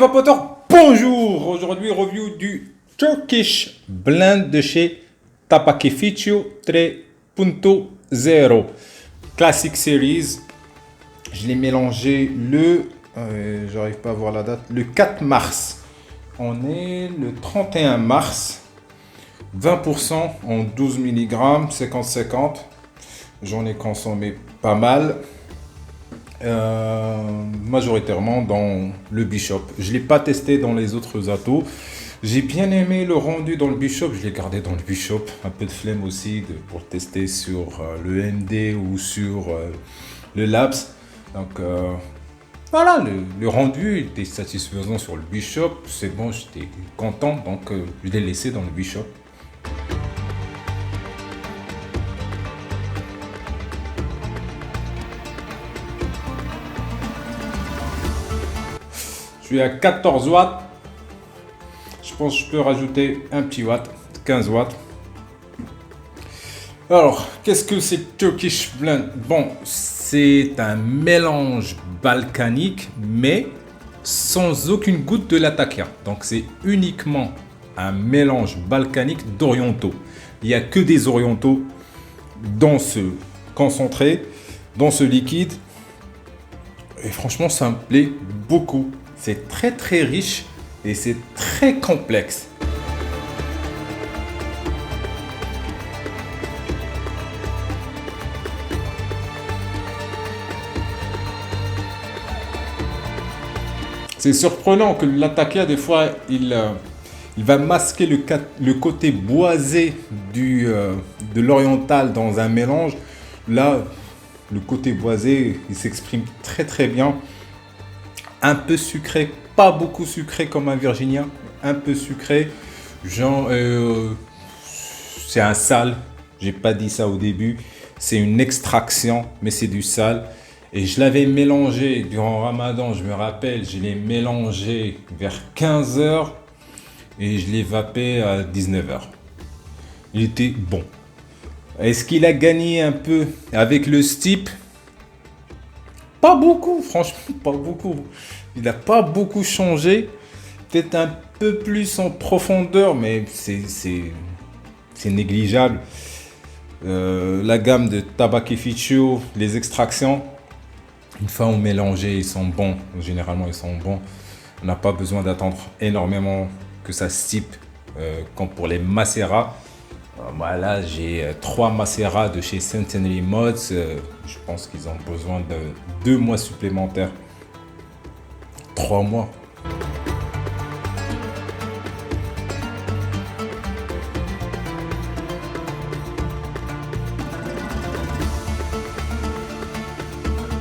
vapoteurs, bonjour. Aujourd'hui, review du Turkish Blend de chez Tabakificio 3.0 Classic Series. Je l'ai mélangé j'arrive pas à voir la date, le 4 mars. On est le 31 mars. 20% en 12 mg, 50-50. J'en ai consommé pas mal. Majoritairement dans le Bishop. Je ne l'ai pas testé dans les autres atos. J'ai bien aimé le rendu dans le Bishop. Je l'ai gardé dans le Bishop. Un peu de flemme aussi pour tester sur le MD ou sur le Labs. Donc voilà, le rendu était satisfaisant sur le Bishop. C'est bon, j'étais content. Donc je l'ai laissé dans le Bishop. Je suis à 14 watts. Je pense que je peux rajouter un petit watt, 15 watts. Alors, qu'est-ce que c'est Turkish Blend? Bon, c'est un mélange balkanique, mais sans aucune goutte de latakia. Donc, c'est uniquement un mélange balkanique d'orientaux. Il n'y a que des orientaux dans ce concentré, dans ce liquide. Et franchement, ça me plaît beaucoup. C'est très très riche et c'est très complexe. C'est surprenant que l'Atakia, des fois, il va masquer le côté boisé de l'oriental dans un mélange. Là, le côté boisé, il s'exprime très très bien. Un peu sucré, pas beaucoup sucré comme un Virginia, un peu sucré. Genre, c'est un sal. J'ai pas dit ça au début. C'est une extraction, mais c'est du sal. Et je l'avais mélangé durant Ramadan, je me rappelle, je l'ai mélangé vers 15h et je l'ai vapé à 19h. Il était bon. Est-ce qu'il a gagné un peu avec le steep? Pas beaucoup, franchement, pas beaucoup. Il n'a pas beaucoup changé. Peut-être un peu plus en profondeur, mais c'est négligeable. La gamme de Tabakificio, les extractions, une fois on mélangé, ils sont bons. Généralement, ils sont bons. On n'a pas besoin d'attendre énormément que ça steep, comme pour les macérats. Voilà, j'ai 3 macérats de chez Centenary Mods. Je pense qu'ils ont besoin de 2 mois supplémentaires. 3 mois.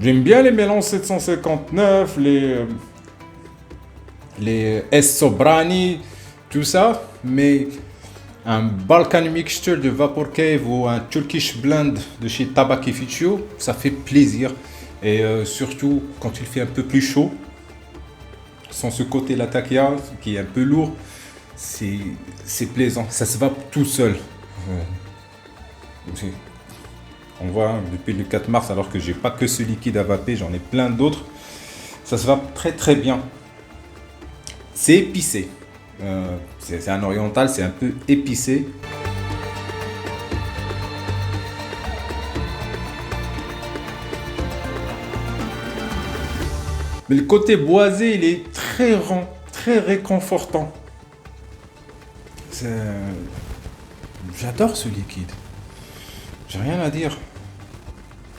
J'aime bien les mélanges 759, les S Sobrani, tout ça, mais un Balkan Mixture de Vapor Cave ou un Turkish Blend de chez Tabakificio, ça fait plaisir. Et surtout quand il fait un peu plus chaud, sans ce côté latakia qui est un peu lourd, c'est plaisant. Ça se vape tout seul. On voit depuis le 4 mars, alors que j'ai pas que ce liquide à vaper, j'en ai plein d'autres. Ça se vape très très bien. C'est épicé. C'est un oriental, c'est un peu épicé. Mais le côté boisé, il est très rond, très réconfortant. J'adore ce liquide. J'ai rien à dire.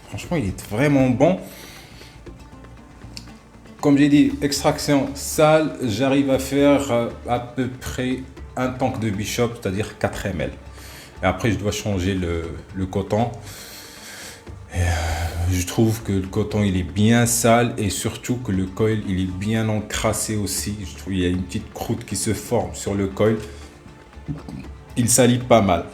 Franchement, il est vraiment bon. Comme j'ai dit, extraction sale, j'arrive à faire à peu près un tank de Bishop, c'est-à-dire 4 ml. Et après, je dois changer le coton. Et, je trouve que le coton, il est bien sale et surtout que le coil, il est bien encrassé aussi. Je trouve qu'il y a une petite croûte qui se forme sur le coil. Il salit pas mal.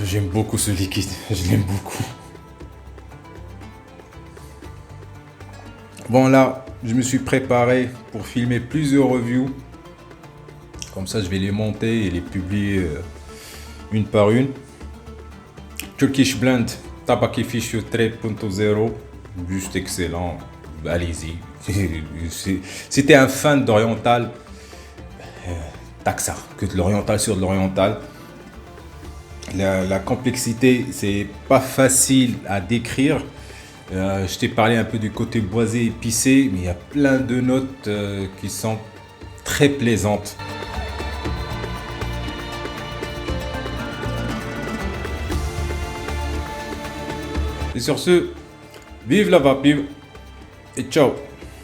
J'aime beaucoup ce liquide, je l'aime beaucoup. Bon là, je me suis préparé pour filmer plusieurs reviews Comme ça, je vais les monter et les publier une par une. Turkish Blend, Tabaki Fishu 3.0, juste excellent. Allez-y. Si t'es un fan d'oriental, t'as que ça, que de l'oriental sur de l'oriental. La complexité, c'est pas facile à décrire. Je t'ai parlé un peu du côté boisé épicé, mais il y a plein de notes qui sont très plaisantes. Et sur ce, vive la vape libre et ciao!